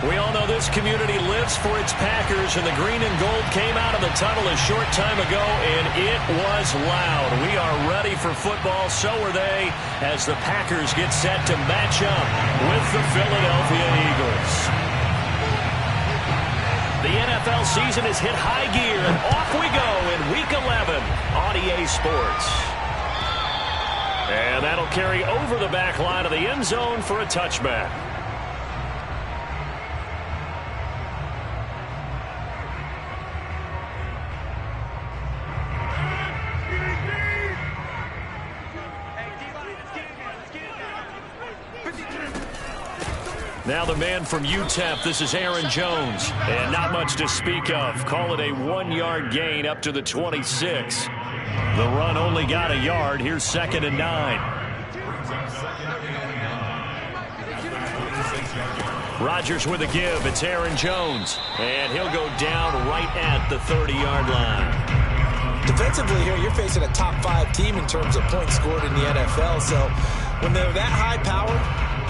We all know this community lives for its Packers, and the green and gold came out of the tunnel a short time ago, and it was loud. We are ready for football, so are they, as the Packers get set to match up with the Philadelphia Eagles. The NFL season has hit high gear, and off we go in Week 11 on EA Sports. And that'll carry over the back line of the end zone for a touchback. Now the man from UTEP, this is Aaron Jones. And not much to speak of. Call it a 1-yard gain up to the 26. The run only got a yard. Here's 2nd and 9. Rodgers with a give. It's Aaron Jones. And he'll go down right at the 30-yard line. Defensively here, you're facing a top 5 team in terms of points scored in the NFL. So when they're that high powered,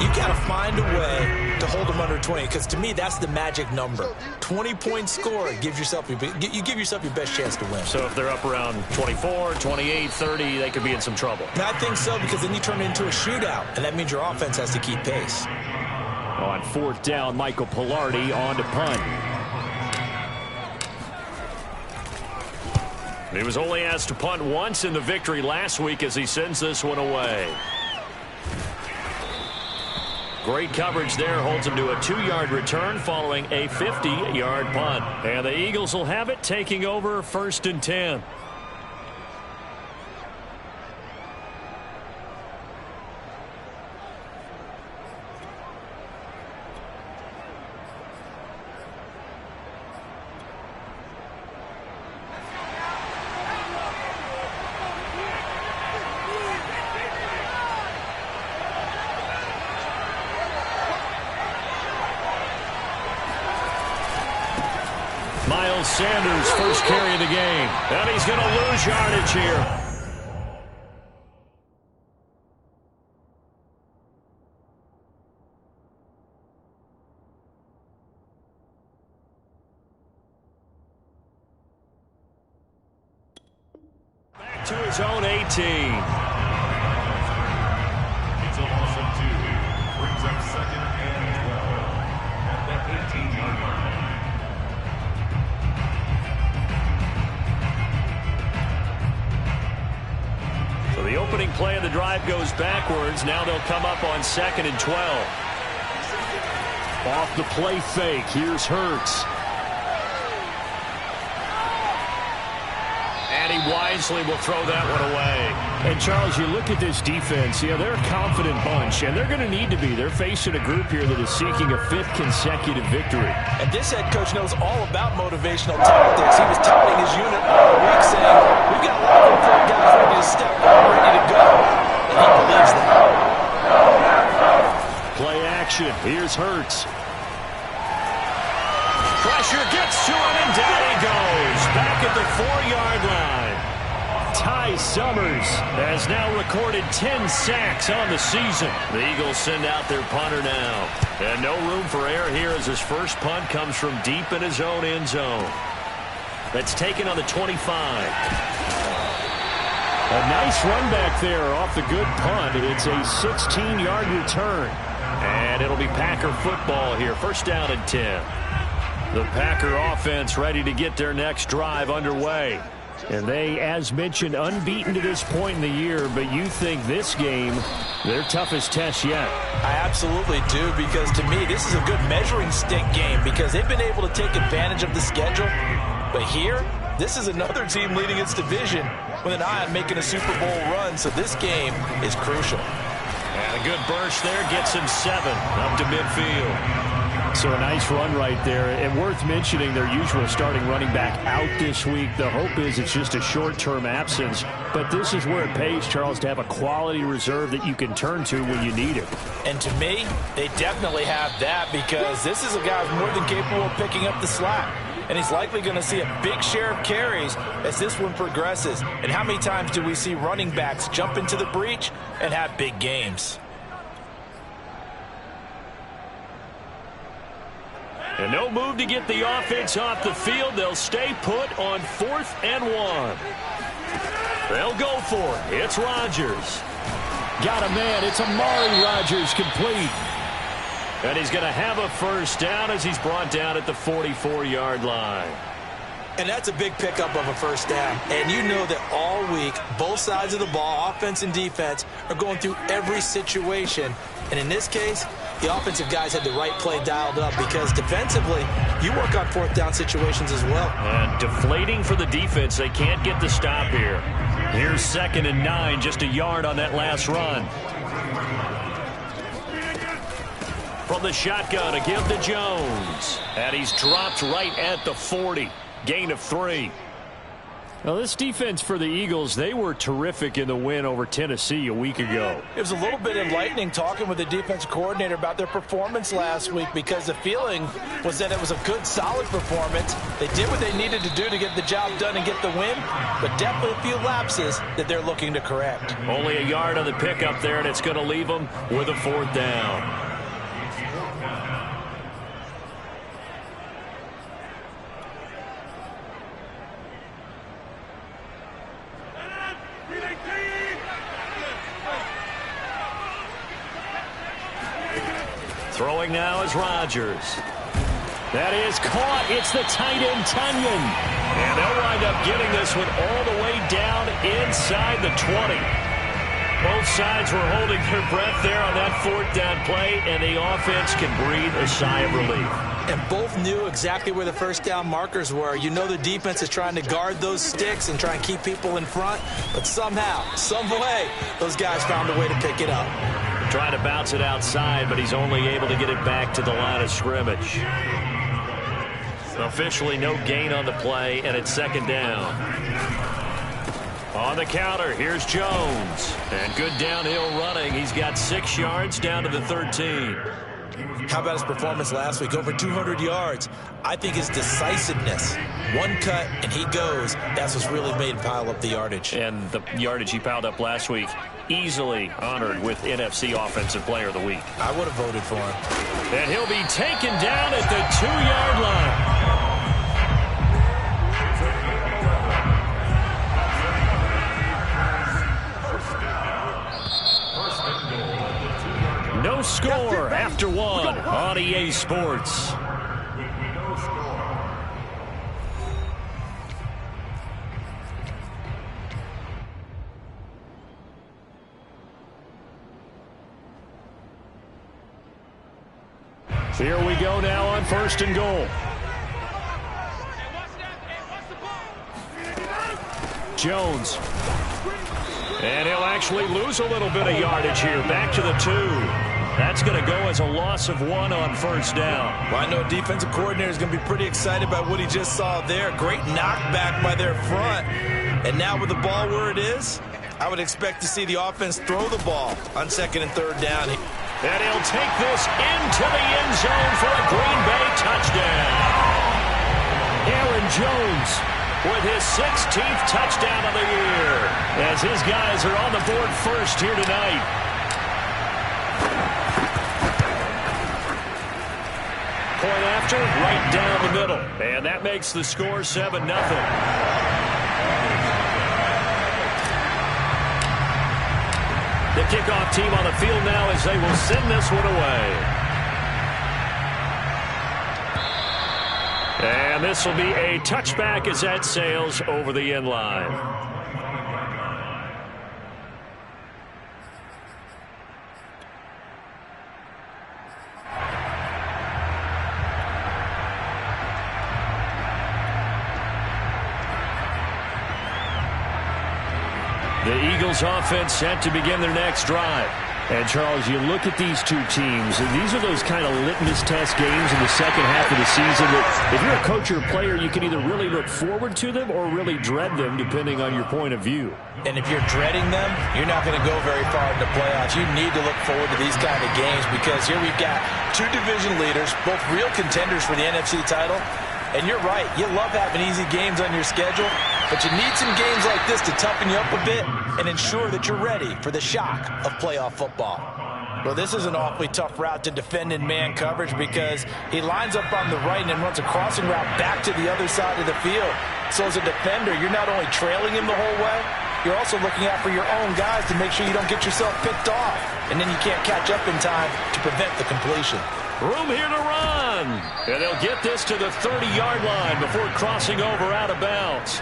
you got to find a way to hold them under 20, because to me, that's the magic number. 20-point score, you give yourself your best chance to win. So if they're up around 24, 28, 30, they could be in some trouble. And I think so, because then you turn it into a shootout, and that means your offense has to keep pace. On 4th down, Michael Pilardi on to punt. He was only asked to punt once in the victory last week as he sends this one away. Great coverage there, holds him to a 2-yard return following a 50-yard punt. And the Eagles will have it, taking over 1st and 10. Miles Sanders, first carry of the game. And he's going to lose yardage here. Back to his own 18. It's a loss of 2. Brings up 2nd and 12. At that 18-yard line. So the opening play of the drive goes backwards. Now they'll come up on 2nd and 12. Off the play fake. Here's Hurts. And he wisely will throw that one away. And, Charles, you look at this defense, they're a confident bunch, and they're going to need to be. They're facing a group here that is seeking a 5th consecutive victory. And this head coach knows all about motivational tactics. He was touting his unit all week, saying, we've got a lot of important guys ready to step up, ready to go. And he believes that. Play action. Here's Hurts. Pressure gets to him, and down he goes. Back at the 4-yard line. Ty Summers has now recorded 10 sacks on the season. The Eagles send out their punter now. And no room for error here as his first punt comes from deep in his own end zone. That's taken on the 25. A nice run back there off the good punt. It's a 16-yard return. And it'll be Packer football here. 1st down and 10. The Packer offense ready to get their next drive underway. And they, as mentioned, unbeaten to this point in the year, but you think this game, their toughest test yet. I absolutely do, because to me, this is a good measuring stick game because they've been able to take advantage of the schedule. But here, this is another team leading its division with an eye on making a Super Bowl run, so this game is crucial. And a good burst there gets him 7 up to midfield. So a nice run right there. And worth mentioning, their usual starting running back out this week. The hope is it's just a short-term absence. But this is where it pays, Charles, to have a quality reserve that you can turn to when you need it. And to me, they definitely have that, because this is a guy who's more than capable of picking up the slack. And he's likely going to see a big share of carries as this one progresses. And how many times do we see running backs jump into the breach and have big games? And no move to get the offense off the field. They'll stay put on 4th and 1. They'll go for it. It's Rodgers. Got a man. It's Amari Rodgers complete. And he's going to have a first down as he's brought down at the 44-yard line. And that's a big pickup of a first down. And you know that all week, both sides of the ball, offense and defense, are going through every situation. And in this case, the offensive guys had the right play dialed up because defensively, you work on 4th down situations as well. And deflating for the defense. They can't get the stop here. Here's 2nd and 9, just a yard on that last run. From the shotgun, a give to Jones. And he's dropped right at the 40. Gain of 3. Well, this defense for the Eagles, they were terrific in the win over Tennessee a week ago. It was a little bit enlightening talking with the defensive coordinator about their performance last week because the feeling was that it was a good, solid performance. They did what they needed to do to get the job done and get the win, but definitely a few lapses that they're looking to correct. Only a yard on the pickup there, and it's going to leave them with a 4th down. Throwing now is Rodgers. That is caught. It's the tight end, Tunyon. And they'll wind up getting this one all the way down inside the 20. Both sides were holding their breath there on that 4th down play, and the offense can breathe a sigh of relief. And both knew exactly where the first down markers were. You know the defense is trying to guard those sticks and try and keep people in front, but somehow, some way, those guys found a way to pick it up. Trying to bounce it outside, but he's only able to get it back to the line of scrimmage. Officially no gain on the play, and it's 2nd down. On the counter, here's Jones. And good downhill running. He's got 6 yards down to the 13. How about his performance last week? Over 200 yards. I think his decisiveness. One cut, and he goes. That's what's really made him pile up the yardage. And the yardage he piled up last week, easily honored with NFC Offensive Player of the Week. I would have voted for him. And he'll be taken down at the 2-yard line. No score after 1 on EA Sports. Here we go now on 1st and goal. Jones. And he'll actually lose a little bit of yardage here. Back to the 2. That's going to go as a loss of 1 on 1st down. Well, I know defensive coordinator is going to be pretty excited about what he just saw there. Great knockback by their front. And now with the ball where it is, I would expect to see the offense throw the ball on 2nd and 3rd down. And he'll take this into the end zone for a Green Bay touchdown. Aaron Jones with his 16th touchdown of the year as his guys are on the board first here tonight. Point after, right down the middle. And that makes the score 7-0. The kickoff team on the field now as they will send this one away. And this will be a touchback as that sails over the end line. The Eagles offense set to begin their next drive. And, Charles, you look at these two teams, and these are those kind of litmus test games in the second half of the season that if you're a coach or a player, you can either really look forward to them or really dread them, depending on your point of view. And if you're dreading them, you're not going to go very far in the playoffs. You need to look forward to these kind of games because here we've got two division leaders, both real contenders for the NFC title. And you're right, you love having easy games on your schedule, but you need some games like this to toughen you up a bit and ensure that you're ready for the shock of playoff football. Well, this is an awfully tough route to defend in man coverage because he lines up on the right and then runs a crossing route back to the other side of the field. So as a defender, you're not only trailing him the whole way, you're also looking out for your own guys to make sure you don't get yourself picked off. And then you can't catch up in time to prevent the completion. Room here to run. And they'll get this to the 30-yard line before crossing over out of bounds.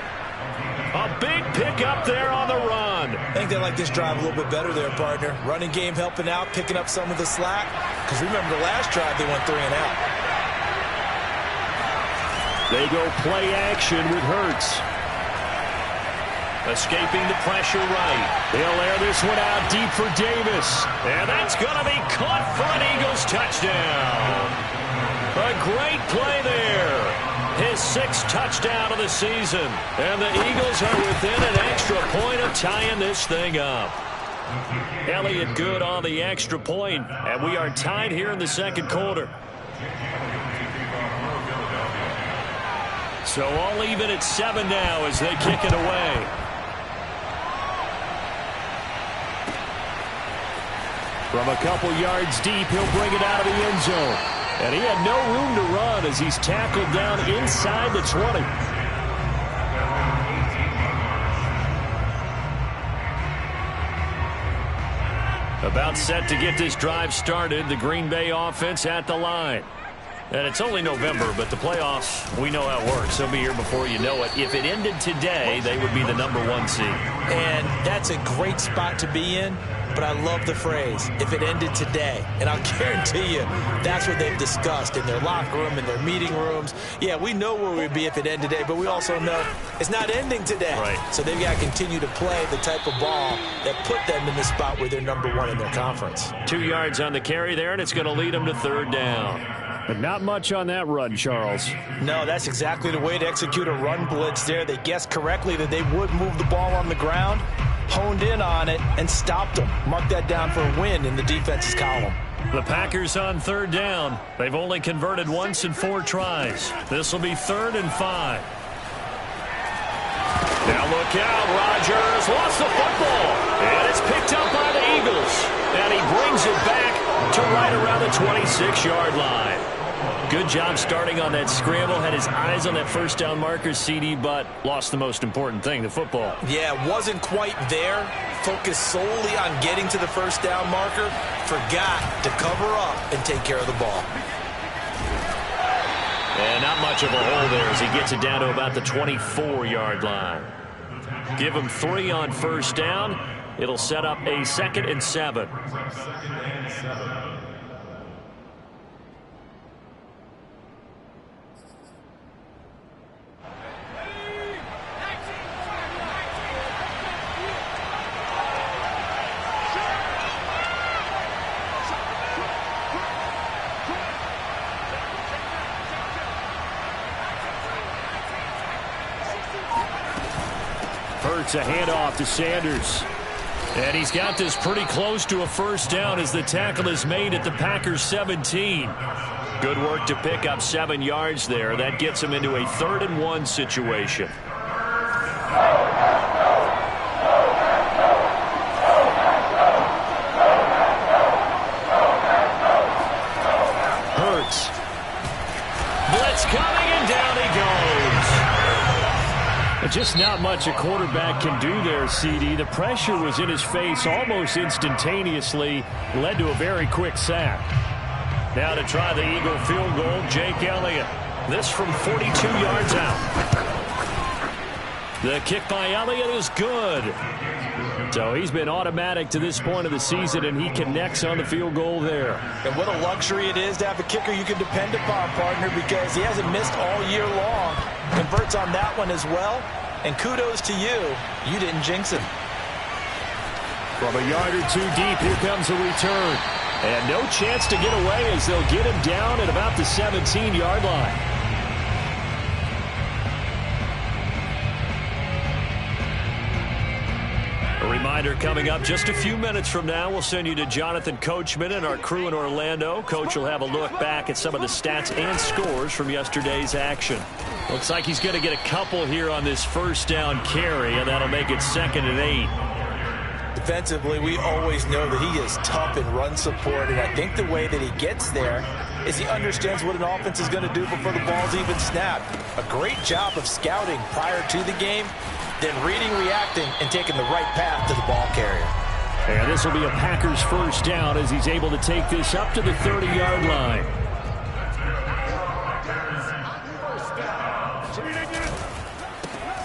A big pickup there on the run. I think they like this drive a little bit better there, partner. Running game helping out, picking up some of the slack. Because remember the last drive, they went 3 and out. They go play action with Hurts. Escaping the pressure right. They'll air this one out deep for Davis. And that's going to be caught for an Eagles touchdown. A great play there. His 6th touchdown of the season. And the Eagles are within an extra point of tying this thing up. Elliott good on the extra point, and we are tied here in the second quarter. So all even at 7 now as they kick it away. From a couple yards deep, he'll bring it out of the end zone. And he had no room to run as he's tackled down inside the 20. About set to get this drive started, the Green Bay offense at the line. And it's only November, but the playoffs, we know how it works. They'll be here before you know it. If it ended today, they would be the #1 seed. And that's a great spot to be in. But I love the phrase, if it ended today. And I'll guarantee you, that's what they've discussed in their locker room, in their meeting rooms. Yeah, we know where we'd be if it ended today, but we also know it's not ending today. Right. So they've got to continue to play the type of ball that put them in the spot where they're #1 in their conference. 2 yards on the carry there, and it's going to lead them to 3rd down. But not much on that run, Charles. No, that's exactly the way to execute a run blitz there. They guessed correctly that they would move the ball on the ground, honed in on it, and stopped them. Mark that down for a win in the defense's column. The Packers on 3rd down. They've only converted once in 4 tries. This will be 3rd and 5. Now look out. Rodgers lost the football. And it's picked up by the Eagles. And he brings it back to right around the 26-yard line. Good job starting on that scramble. Had his eyes on that first down marker, CD, but lost the most important thing, the football. Yeah, wasn't quite there. Focused solely on getting to the first down marker. Forgot to cover up and take care of the ball. And not much of a hole there as he gets it down to about the 24-yard line. Give him 3 on first down. It'll set up a 2nd and 7. Hurts a handoff to Sanders. And he's got this pretty close to a first down as the tackle is made at the Packers 17. Good work to pick up 7 yards there. That gets him into a 3rd and 1 situation. Hurts. Blitz coming, and down he goes. Just not much a quarterback can do there, CD. The pressure was in his face almost instantaneously, led to a very quick sack. Now to try the Eagle field goal, Jake Elliott. This from 42 yards out. The kick by Elliott is good. So he's been automatic to this point of the season, and he connects on the field goal there. And what a luxury it is to have a kicker you can depend upon, partner, because he hasn't missed all year long. Converts on that one as well. And kudos to you. You didn't jinx him. From a yard or 2 deep, here comes a return. And no chance to get away as they'll get him down at about the 17-yard line. A reminder coming up just a few minutes from now, we'll send you to Jonathan Coachman and our crew in Orlando. Coach will have a look back at some of the stats and scores from yesterday's action. Looks like he's going to get a couple here on this first down carry, and that'll make it 2nd and 8. defensively, we always know that he is tough in run support, and I think the way that he gets there is he understands what an offense is going to do before the ball's even snapped. A great job of scouting prior to the game, then reading, reacting, and taking the right path to the ball carrier. And this will be a Packers first down as he's able to take this up to the 30-yard line.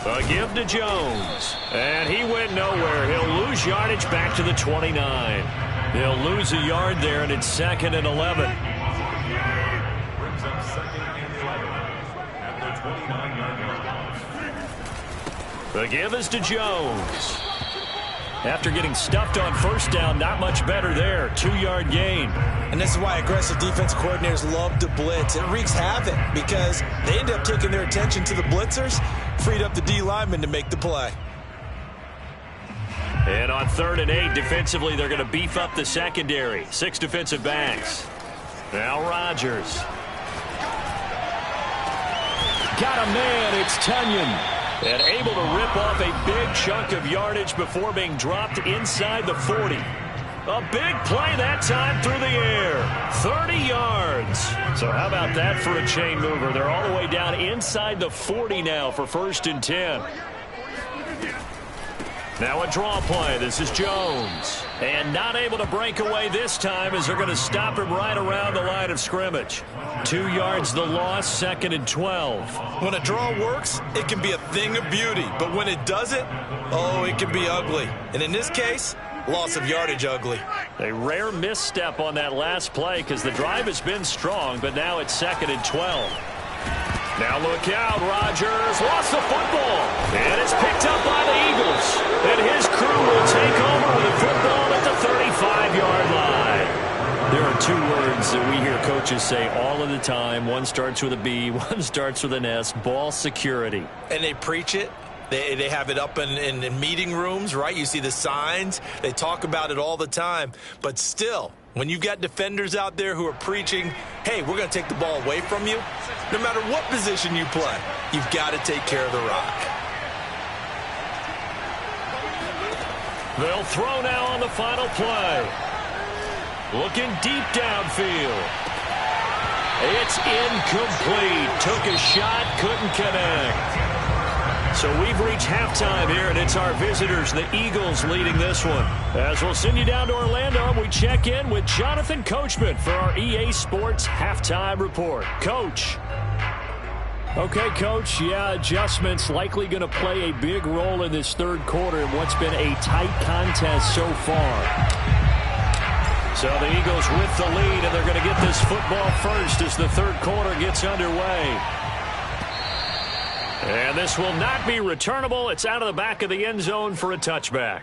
A give to Jones. And he went nowhere. He'll lose yardage back to the 29. They'll lose a yard there, and it's 2nd and 11. Brings up 2nd and 11 at the 29-yard line. The give is to Jones. After getting stuffed on first down, not much better there. 2-yard gain. And this is why aggressive defense coordinators love to blitz. It wreaks havoc because they end up taking their attention to the blitzers, freed up the D lineman to make the play. And on 3rd and 8, defensively, they're going to beef up the secondary. 6 defensive backs. Now Rodgers. Got a man, it's Tunyon. And able to rip off a big chunk of yardage before being dropped inside the 40. A big play that time through the air. 30 yards. So how about that for a chain mover? They're all the way down inside the 40 now for 1st and 10. Now a draw play. This is Jones. And not able to break away this time as they're going to stop him right around the line of scrimmage. 2 yards the loss, 2nd and 12. When a draw works, it can be a thing of beauty. But when it doesn't, oh, it can be ugly. And in this case, loss of yardage ugly. A rare misstep on that last play because the drive has been strong, but now it's 2nd and 12. Now look out, Rodgers lost the football, and it's picked up by the Eagles. And his crew will take over the football at the 35-yard line. There are 2 words that we hear coaches say all of the time. One starts with a B, one starts with an S, ball security. And they preach it. They have it up in meeting rooms, right? You see the signs. They talk about it all the time. But still, when you've got defenders out there who are preaching, hey, we're going to take the ball away from you, no matter what position you play, you've got to take care of the rock. They'll throw now on the final play. Looking deep downfield. It's incomplete. Took a shot, couldn't connect. So we've reached halftime here, and it's our visitors, the Eagles, leading this one. As we'll send you down to Orlando, we check in with Jonathan Coachman for our EA Sports Halftime Report. Coach. Okay, Coach, adjustments likely going to play a big role in this 3rd quarter in what's been a tight contest so far. So the Eagles with the lead, and they're going to get this football first as the 3rd quarter gets underway. And this will not be returnable. It's out of the back of the end zone for a touchback.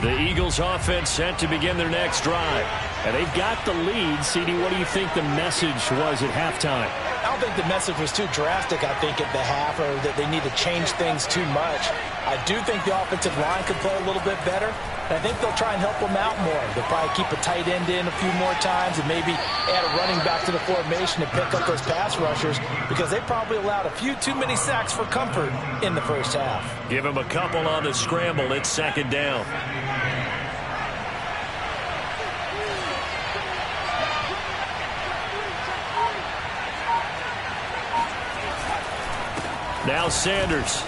The Eagles offense set to begin their next drive. And they've got the lead. CD, what do you think the message was at halftime? I don't think the message was too drastic, I think, at the half, or that they need to change things too much. I do think the offensive line could play a little bit better. And I think they'll try and help them out more. They'll probably keep a tight end in a few more times and maybe add a running back to the formation to pick up those pass rushers because they probably allowed a few too many sacks for comfort in the first half. Give them a couple on the scramble. It's 2nd down. Now Sanders.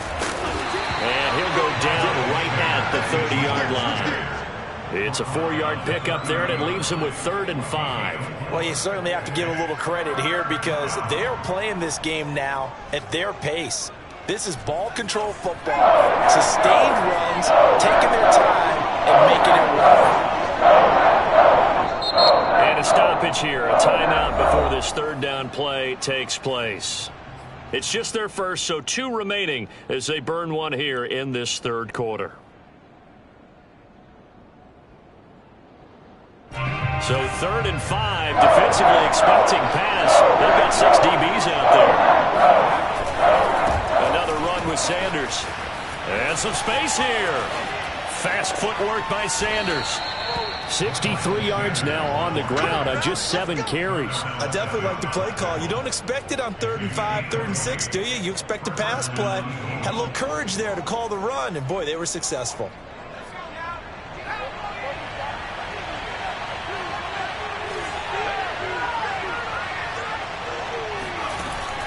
And he'll go down right at the 30-yard line. It's a 4-yard pickup there, and it leaves him with 3rd and 5. Well, you certainly have to give a little credit here because they're playing this game now at their pace. This is ball control football, sustained runs, taking their time, and making it work. And a stoppage here, a timeout before this 3rd down play takes place. It's just their first, so 2 remaining as they burn one here in this 3rd quarter. So 3rd and 5, defensively expecting pass. They've got 6 DBs out there. Another run with Sanders. And some space here. Fast footwork by Sanders. 63 yards now on the ground on just 7 carries. I definitely like the play call. You don't expect it on 3rd and 5, 3rd and 6, do you? You expect a pass play. Had a little courage there to call the run, and boy, they were successful.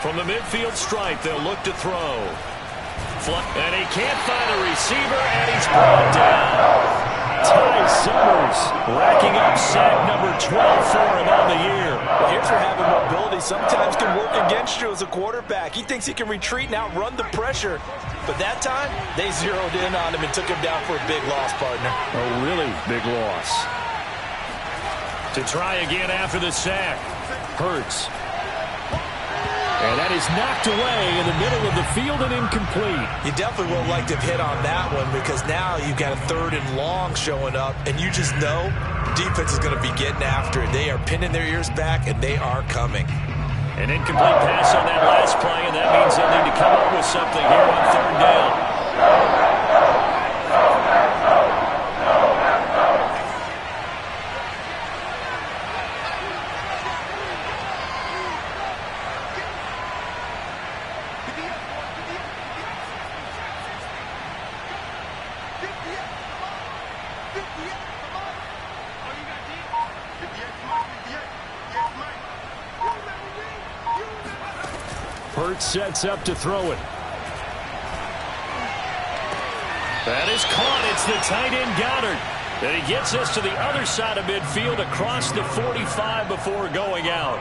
From the midfield stripe, they'll look to throw. And he can't find a receiver, and he's brought down. Ty Summers racking up sack number 12 for him on the year. Well, here's where having mobility sometimes can work against you as a quarterback. He thinks he can retreat and outrun the pressure. But that time, they zeroed in on him and took him down for a big loss, partner. A really big loss. To try again after the sack. Hurts. And that is knocked away in the middle of the field and incomplete. You definitely would like to have hit on that one because now you've got a 3rd and long showing up, and you just know the defense is going to be getting after it. They are pinning their ears back, and they are coming. An incomplete pass on that last play, and that means they'll need to come up with something here on 3rd down. Hurts sets up to throw it. That is caught. It's the tight end Goddard. And he gets us to the other side of midfield across the 45 before going out.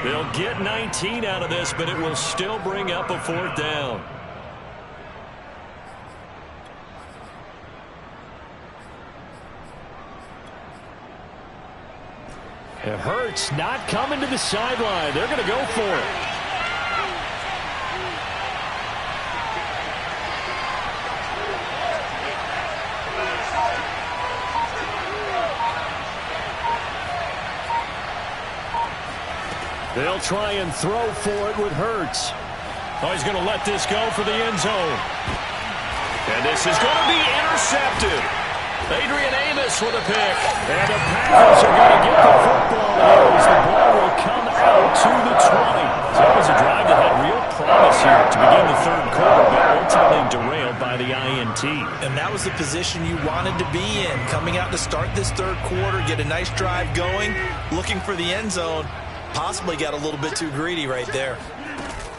They'll get 19 out of this, but it will still bring up a 4th down. It hurts not coming to the sideline. They're going to go for it. They'll try and throw for it with Hurts. Oh, he's going to let this go for the end zone. And this is going to be intercepted. Adrian Amos with a pick. And the Packers are going to get the football here as the ball will come out to the 20. So that was a drive that had real promise here to begin the 3rd quarter, but ultimately derailed by the INT. And that was the position you wanted to be in. Coming out to start this 3rd quarter, get a nice drive going, looking for the end zone. Possibly got a little bit too greedy right there.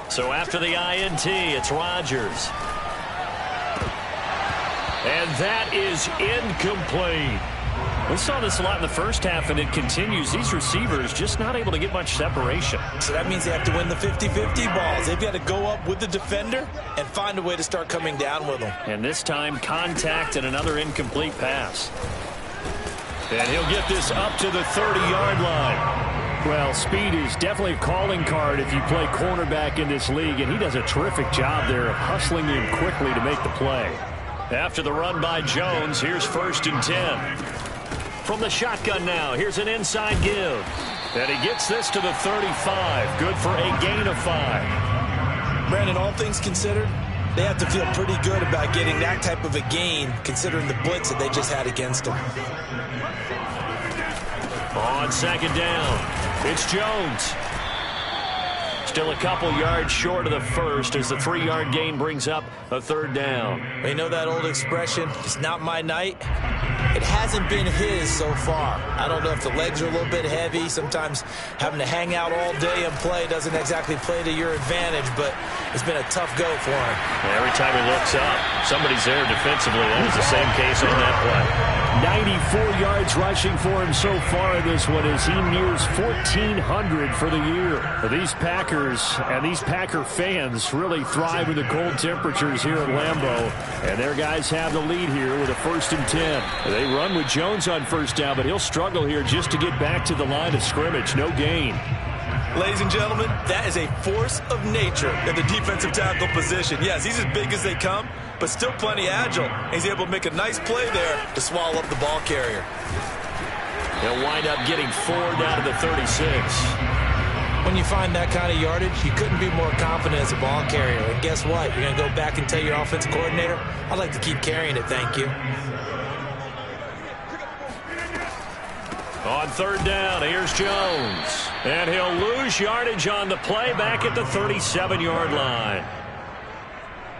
So after the INT, it's Rodgers. And that is incomplete. We saw this a lot in the first half, and it continues. These receivers just not able to get much separation. So that means they have to win the 50-50 balls. They've got to go up with the defender and find a way to start coming down with them. And this time, contact and another incomplete pass. And he'll get this up to the 30-yard line. Well, speed is definitely a calling card if you play cornerback in this league, and he does a terrific job there of hustling him quickly to make the play. After the run by Jones, here's 1st and 10. From the shotgun now, here's an inside give. And he gets this to the 35. Good for a gain of 5. Brandon, all things considered, they have to feel pretty good about getting that type of a gain, considering the blitz that they just had against them. On 2nd down. It's Jones. Still a couple yards short of the first as the 3-yard gain brings up a 3rd down. You know that old expression, it's not my night? It hasn't been his so far. I don't know if the legs are a little bit heavy. Sometimes having to hang out all day and play doesn't exactly play to your advantage, but it's been a tough go for him. Every time he looks up, somebody's there defensively. That was the same case on that play. 94 yards rushing for him so far in this one as he nears 1,400 for the year. These Packers and these Packer fans really thrive in the cold temperatures here at Lambeau. And their guys have the lead here with a 1st and 10. They run with Jones on 1st down, but he'll struggle here just to get back to the line of scrimmage. No gain. Ladies and gentlemen, that is a force of nature in the defensive tackle position. Yes, he's as big as they come, but still plenty agile. He's able to make a nice play there to swallow up the ball carrier. He'll wind up getting 4 down to the 36. When you find that kind of yardage, you couldn't be more confident as a ball carrier. And guess what? You're going to go back and tell your offensive coordinator, I'd like to keep carrying it, thank you. On third down, here's Jones. And he'll lose yardage on the play back at the 37-yard line.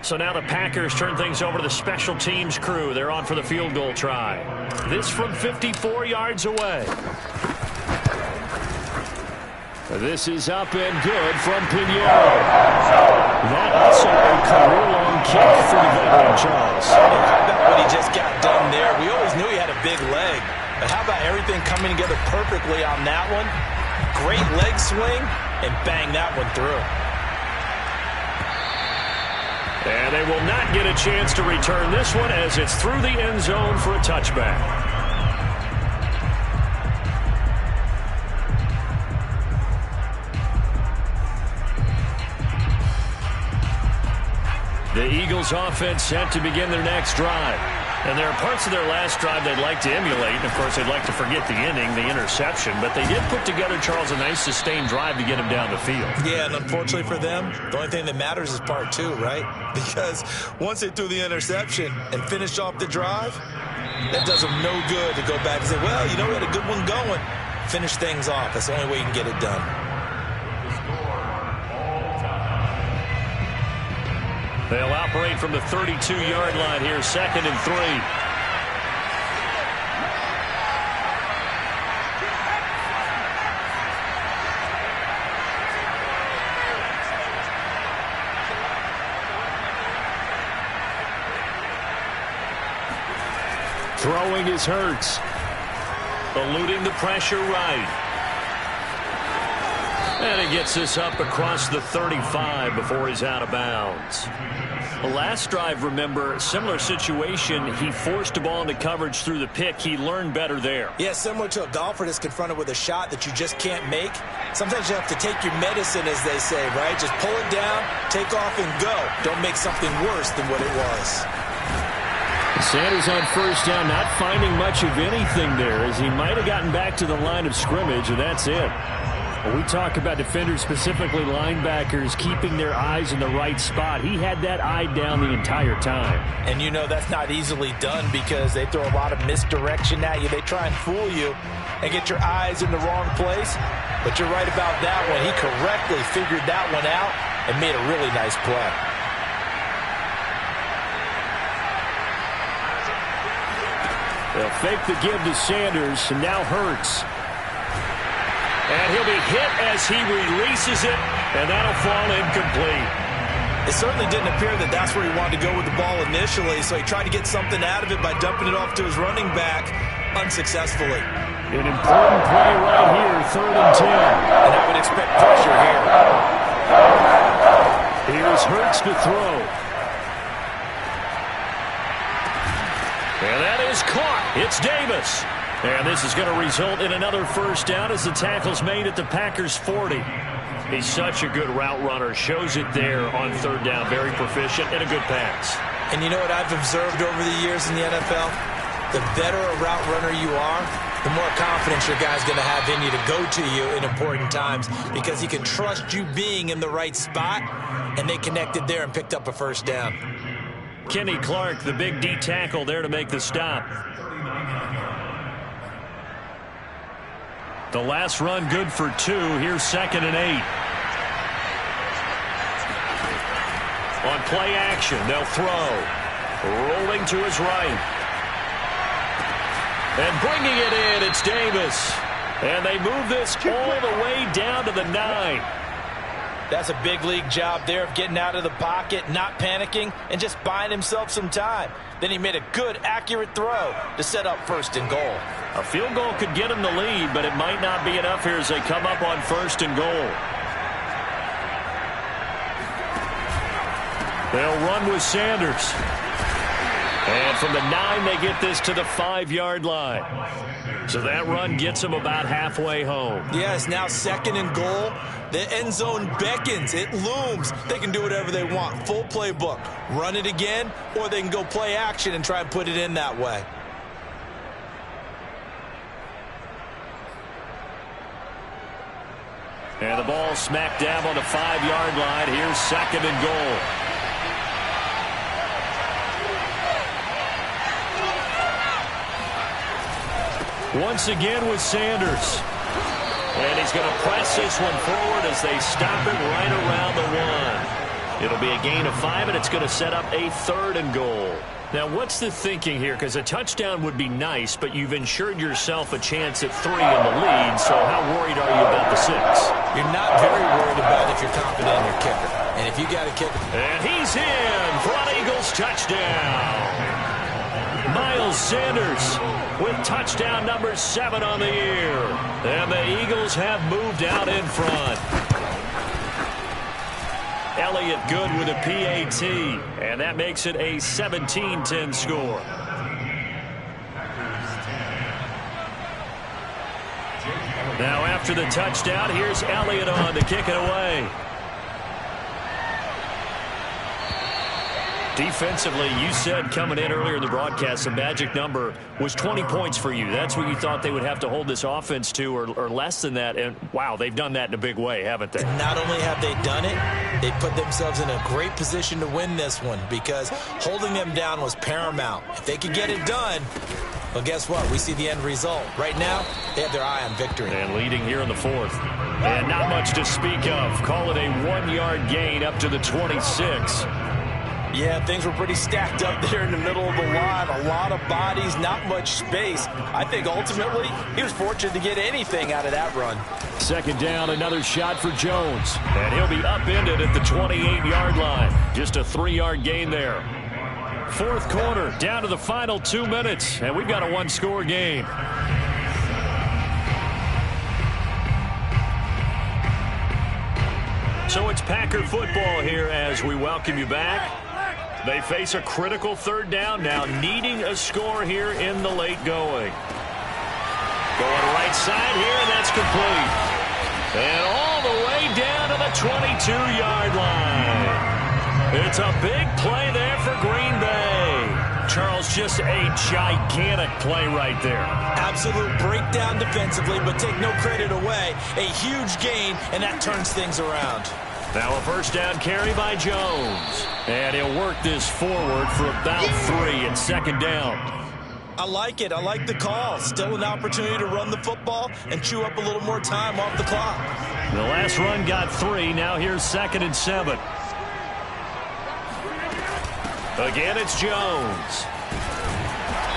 So now the Packers turn things over to the special teams crew. They're on for the field goal try. This from 54 yards away. This is up and good from Pinheiro. That also a career-long kick for the veteran, Charles. How about what he just got done there? We always knew he had a big leg. But how about everything coming together perfectly on that one? Great leg swing, and bang that one through. And they will not get a chance to return this one as it's through the end zone for a touchback. The Eagles offense set to begin their next drive. And there are parts of their last drive they'd like to emulate. And, of course, they'd like to forget the inning, the interception. But they did put together, Charles, a nice sustained drive to get him down the field. Yeah, and unfortunately for them, the only thing that matters is part two, right? Because once they threw the interception and finished off the drive, that does them no good to go back and say, well, you know, we had a good one going. Finish things off. That's the only way you can get it done. They'll operate from the 32-yard line here, 2nd and 3. Throwing is Hurts. Eluding the pressure right. And he gets this up across the 35 before he's out of bounds. The last drive, remember, similar situation. He forced a ball into coverage through the pick. He learned better there. Yeah, similar to a golfer that's confronted with a shot that you just can't make. Sometimes you have to take your medicine, as they say, right? Just pull it down, take off, and go. Don't make something worse than what it was. Sanders on first down, not finding much of anything there, as he might have gotten back to the line of scrimmage, and that's it. When we talk about defenders, specifically linebackers, keeping their eyes in the right spot, he had that eye down the entire time. And you know that's not easily done because they throw a lot of misdirection at you. They try and fool you and get your eyes in the wrong place. But you're right about that one. He correctly figured that one out and made a really nice play. They'll fake the give to Sanders, and now Hurts. And he'll be hit as he releases it, and that'll fall incomplete. It certainly didn't appear that that's where he wanted to go with the ball initially, so he tried to get something out of it by dumping it off to his running back unsuccessfully. An important play right here, 3rd and 10. And I would expect pressure here. Here's Hurts to throw. And that is caught. It's Davis. And this is going to result in another first down as the tackle's made at the Packers' 40. He's such a good route runner. Shows it there on 3rd down. Very proficient and a good pass. And you know what I've observed over the years in the NFL? The better a route runner you are, the more confidence your guy's going to have in you to go to you in important times because he can trust you being in the right spot, and they connected there and picked up a first down. Kenny Clark, the big D tackle there to make the stop. The last run good for 2. Here's 2nd and 8. On play action, they'll throw. Rolling to his right. And bringing it in, it's Davis. And they move this all the way down to the 9. That's a big league job there of getting out of the pocket, not panicking, and just buying himself some time. Then he made a good, accurate throw to set up 1st and goal. A field goal could get him the lead, but it might not be enough here as they come up on 1st and goal. They'll run with Sanders. And from the 9, they get this to the 5-yard line. So that run gets them about halfway home. Yes, now 2nd and goal. The end zone beckons. It looms. They can do whatever they want. Full playbook. Run it again, or they can go play action and try and put it in that way. And the ball smack dab on the 5-yard line. Here's 2nd and goal. Once again with Sanders. And he's going to press this one forward as they stop it right around the 1. It'll be a gain of 5, and it's going to set up a 3rd and goal. Now, what's the thinking here? Because a touchdown would be nice, but you've ensured yourself a chance at 3 in the lead, so how worried are you about the 6? You're not very worried about if you're confident in your kicker. And if you got a kicker... And he's in for an Eagles touchdown. Miles Sanders with touchdown number 7 on the year. And the Eagles have moved out in front. Elliott good with a PAT, and that makes it a 17-10 score. Now after the touchdown, here's Elliott on to kick it away. Defensively, you said coming in earlier in the broadcast, the magic number was 20 points for you. That's what you thought they would have to hold this offense to, or less than that. And, wow, they've done that in a big way, haven't they? Not only have they done it, they put themselves in a great position to win this one because holding them down was paramount. If they could get it done, well, guess what? We see the end result. Right now, they have their eye on victory. And leading here in the 4th. And not much to speak of. Call it a 1-yard gain up to the 26. Yeah, things were pretty stacked up there in the middle of the line. A lot of bodies, not much space. I think ultimately he was fortunate to get anything out of that run. 2nd down, another shot for Jones. And he'll be upended at the 28-yard line. Just a 3-yard gain there. 4th quarter, down to the final 2 minutes. And we've got a 1-score game. So it's Packer football here as we welcome you back. They face a critical 3rd down now, needing a score here in the late going. Going right side here, and that's complete. And all the way down to the 22-yard line. It's a big play there for Green Bay. Charles, just a gigantic play right there. Absolute breakdown defensively, but take no credit away. A huge gain, and that turns things around. Now a 1st down carry by Jones. And he'll work this forward for about 3 and 2nd down. I like it. I like the call. Still an opportunity to run the football and chew up a little more time off the clock. The last run got 3. Now here's 2nd and 7. Again, it's Jones.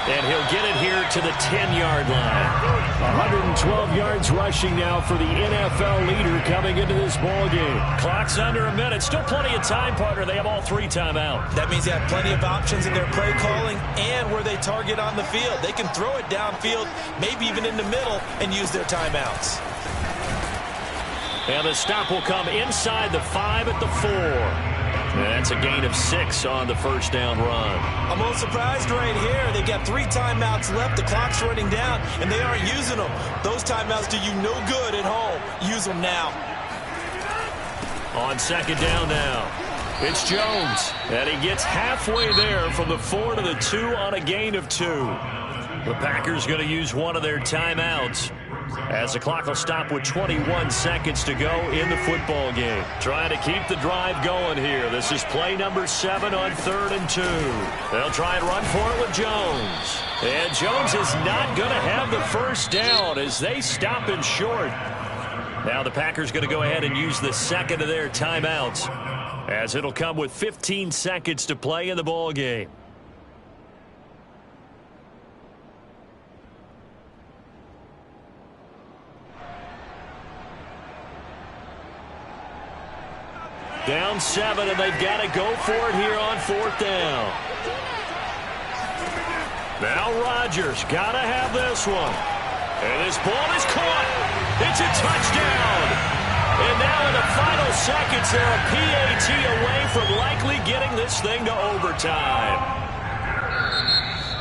And he'll get it here to the 10-yard line. 112 yards rushing now for the NFL leader coming into this ball game. Clock's under a minute. Still plenty of time, partner. They have all 3 timeouts. That means they have plenty of options in their play calling and where they target on the field. They can throw it downfield, maybe even in the middle, and use their timeouts. And the stop will come inside the 5 at the 4. That's a gain of 6 on the 1st down run. I'm a little surprised right here. They've got 3 timeouts left. The clock's running down, and they aren't using them. Those timeouts do you no good at home. Use them now. On 2nd down now, it's Jones. And he gets halfway there from the 4 to the 2 on a gain of 2. The Packers going to use one of their timeouts as the clock will stop with 21 seconds to go in the football game. Trying to keep the drive going here. This is play number 7 on 3rd and 2. They'll try and run for it with Jones. And Jones is not going to have the 1st down as they stop him short. Now the Packers going to go ahead and use the 2nd of their timeouts as it'll come with 15 seconds to play in the ball game. Down 7, and they've got to go for it here on 4th down. Now Rodgers got to have this one. And this ball is caught. It's a touchdown. And now in the final seconds, they're a PAT away from likely getting this thing to overtime.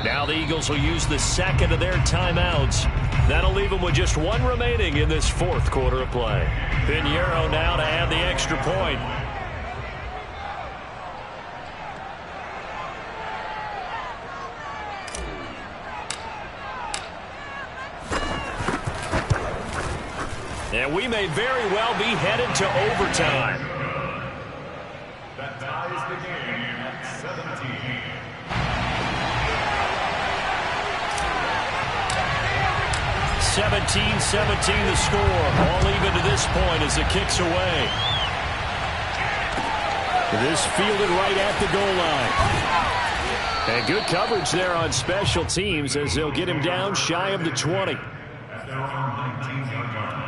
Now the Eagles will use the 2nd of their timeouts. That'll leave them with just 1 remaining in this 4th quarter of play. Pinheiro now to add the extra point. And we may very well be headed to overtime. That ties the game at 17. 17-17 the score. All even to this point as the kick's away. This fielded right at the goal line. And good coverage there on special teams as they'll get him down shy of the 20. At their own 19-yard line.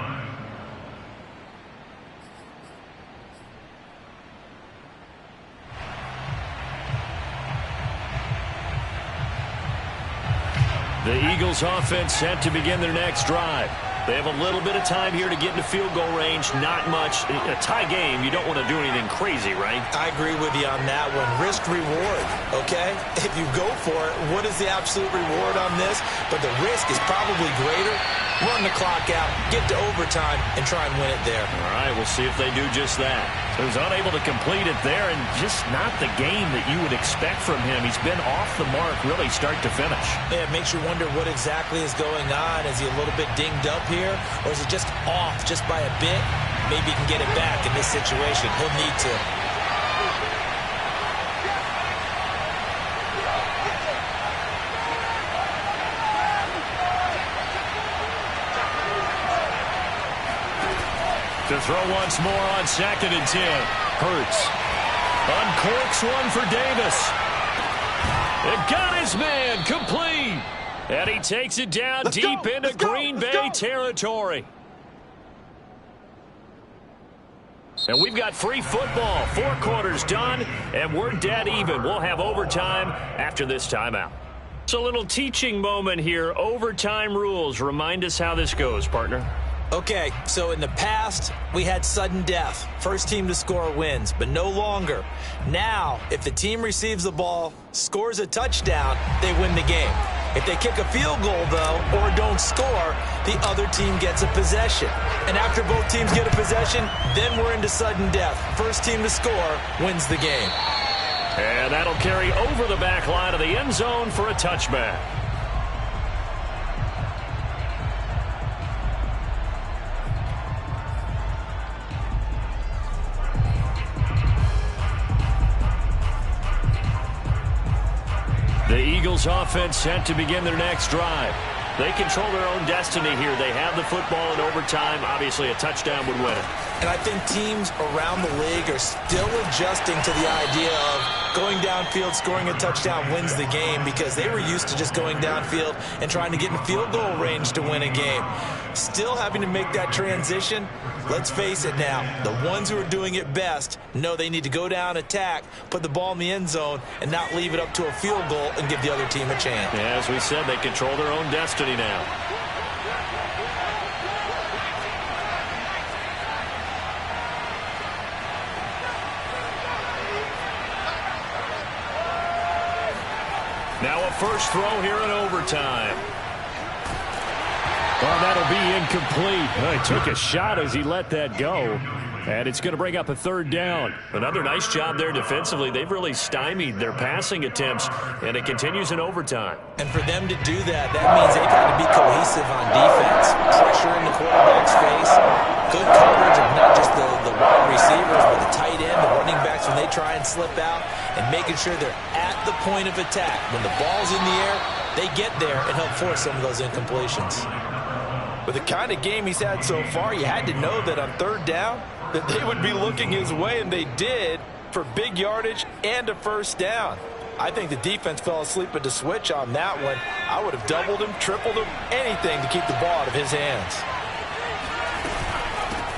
The Eagles offense set to begin their next drive. They have a little bit of time here to get into field goal range. Not much. A tie game, you don't want to do anything crazy, right? I agree with you on that one. Risk reward, okay? If you go for it, what is the absolute reward on this? But the risk is probably greater. Run the clock out, get to overtime, and try and win it there. All right, we'll see if they do just that. He was unable to complete it there, and just not the game that you would expect from him. He's been off the mark really start to finish. Yeah, it makes you wonder what exactly is going on. Is he a little bit dinged up here, or is it just off just by a bit? Maybe he can get it back in this situation. He'll need to. To throw once more on 2nd and 10. Hurts. Uncorks one for Davis. It got his man complete. And he takes it down deep into Green Bay territory. And we've got free football. 4 quarters done, and we're dead even. We'll have overtime after this timeout. It's a little teaching moment here. Overtime rules. Remind us how this goes, partner. Okay, so in the past, we had sudden death. First team to score wins, but no longer. Now, if the team receives the ball, scores a touchdown, they win the game. If they kick a field goal, though, or don't score, the other team gets a possession. And after both teams get a possession, then we're into sudden death. First team to score wins the game. And that'll carry over the back line of the end zone for a touchback. The Eagles offense set to begin their next drive. They control their own destiny here. They have the football in overtime. Obviously, a touchdown would win it. And I think teams around the league are still adjusting to the idea of going downfield, scoring a touchdown wins the game, because they were used to just going downfield and trying to get in field goal range to win a game. Still having to make that transition. Let's face it now, the ones who are doing it best know they need to go down, attack, put the ball in the end zone, and not leave it up to a field goal and give the other team a chance. Yeah, as we said, they control their own destiny now. Now a first throw here in overtime. Well, that'll be incomplete. Well, he took a shot as he let that go. And it's going to bring up a 3rd down. Another nice job there defensively. They've really stymied their passing attempts, and it continues in overtime. And for them to do that, that means they've got to be cohesive on defense. Pressure in the quarterback's face. Good coverage of not just the wide receivers, but the tight end, the running backs when they try and slip out, and making sure they're at the point of attack. When the ball's in the air, they get there and help force some of those incompletions. With the kind of game he's had so far, you had to know that on 3rd down, that they would be looking his way, and they did, for big yardage and a first down. I think the defense fell asleep at the switch on that one. I would have doubled him, tripled him, anything to keep the ball out of his hands.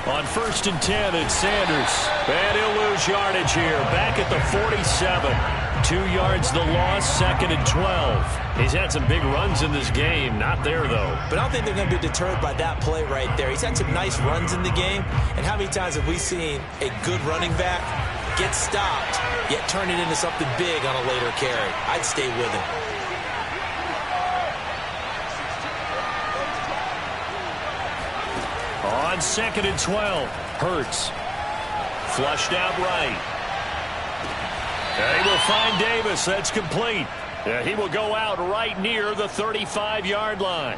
On 1st and 10, it's Sanders. And he'll lose yardage here. Back at the 47. 2 yards the loss, 2nd and 12. He's had some big runs in this game. Not there, though. But I don't think they're going to be deterred by that play right there. He's had some nice runs in the game. And how many times have we seen a good running back get stopped, yet turn it into something big on a later carry? I'd stay with him. On 2nd and 12, Hurts. Flushed out right. And he will find Davis. That's complete. He will go out right near the 35-yard line.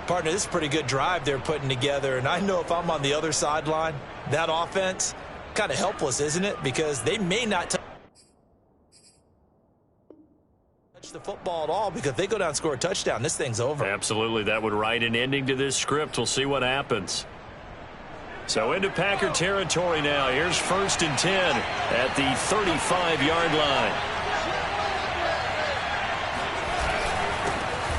Partner, this is a pretty good drive they're putting together. And I know if I'm on the other sideline, that offense, kind of helpless, isn't it? Because they may not touch the football at all, because if they go down and score a touchdown, this thing's over. Absolutely. That would write an ending to this script. We'll see what happens. So into Packer territory now. Here's 1st and 10 at the 35-yard line.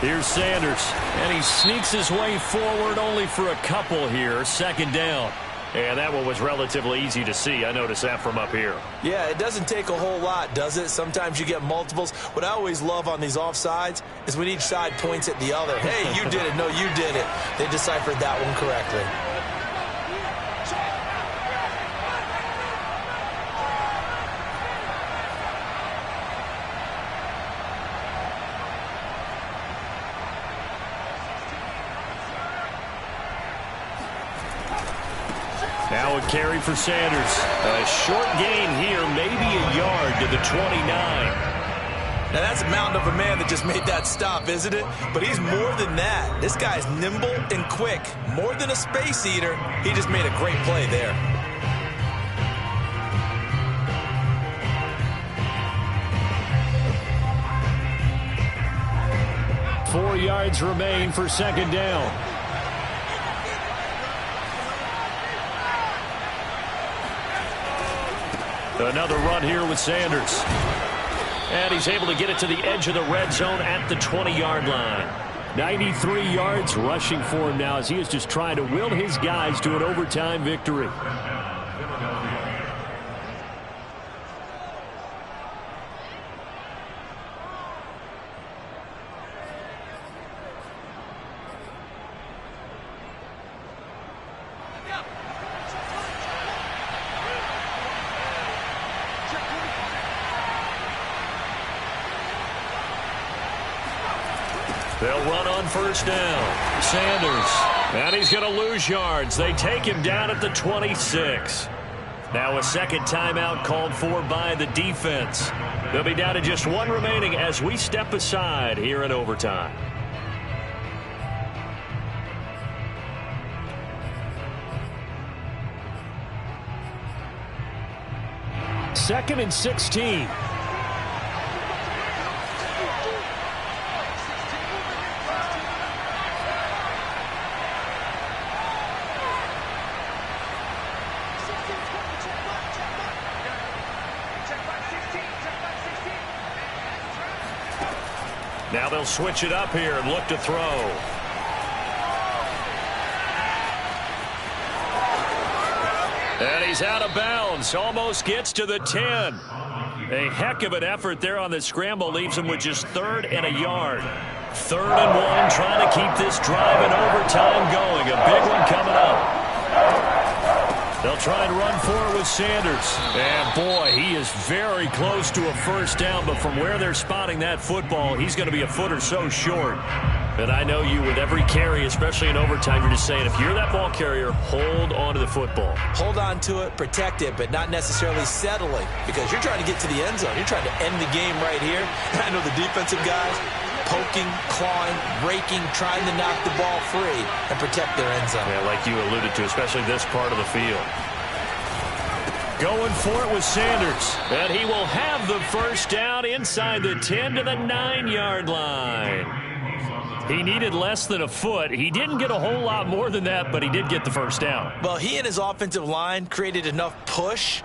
Here's Sanders, and he sneaks his way forward only for a couple here. 2nd down. And that one was relatively easy to see. I noticed that from up here. Yeah, it doesn't take a whole lot, does it? Sometimes you get multiples. What I always love on these offsides is when each side points at the other. Hey, you did it. No, you did it. They deciphered that one correctly. Now a carry for Sanders. A short gain here, maybe a yard to the 29. Now that's a mountain of a man that just made that stop, isn't it? But he's more than that. This guy's nimble and quick. More than a space eater. He just made a great play there. Four yards remain for 2nd down. Another run here with Sanders. And he's able to get it to the edge of the red zone at the 20-yard line. 93 yards rushing for him now as he is just trying to will his guys to an overtime victory. They'll run on 1st down. Sanders. And he's going to lose yards. They take him down at the 26. Now a 2nd timeout called for by the defense. They'll be down to just one remaining as we step aside here in overtime. Second and 16. Now they'll switch it up here and look to throw. And he's out of bounds. Almost gets to the 10. A heck of an effort there on the scramble. Leaves him with just 3rd and a yard. 3rd and 1, trying to keep this drive in overtime going. A big one coming up. They'll try and run for it with Sanders. And, boy, he is very close to a 1st down. But from where they're spotting that football, he's going to be a foot or so short. And I know you, with every carry, especially in overtime, you're just saying, if you're that ball carrier, hold on to the football. Hold on to it, protect it, but not necessarily settling, because you're trying to get to the end zone. You're trying to end the game right here. I know the defensive guys poking, clawing, raking, trying to knock the ball free and protect their end zone. Yeah, like you alluded to, especially this part of the field. Going for it with Sanders. And he will have the 1st down inside the 10 to the 9-yard line. He needed less than a foot. He didn't get a whole lot more than that, but he did get the 1st down. Well, he and his offensive line created enough push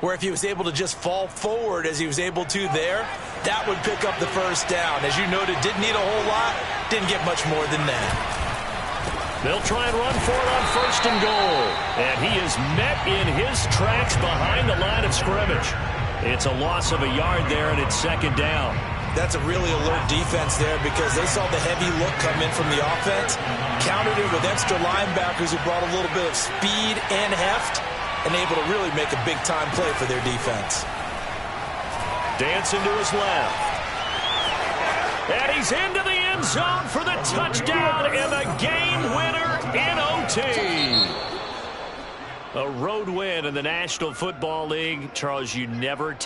where if he was able to just fall forward as he was able to there, that would pick up the 1st down. As you noted, didn't need a whole lot, didn't get much more than that. They'll try and run for it on 1st and goal. And he is met in his tracks behind the line of scrimmage. It's a loss of a yard there, and it's 2nd down. That's a really alert defense there because they saw the heavy look come in from the offense, countered it with extra linebackers who brought a little bit of speed and heft, and able to really make a big-time play for their defense. Dancing to his left. And he's into the end zone for the touchdown and the game winner in OT. A road win in the National Football League. Charles, you never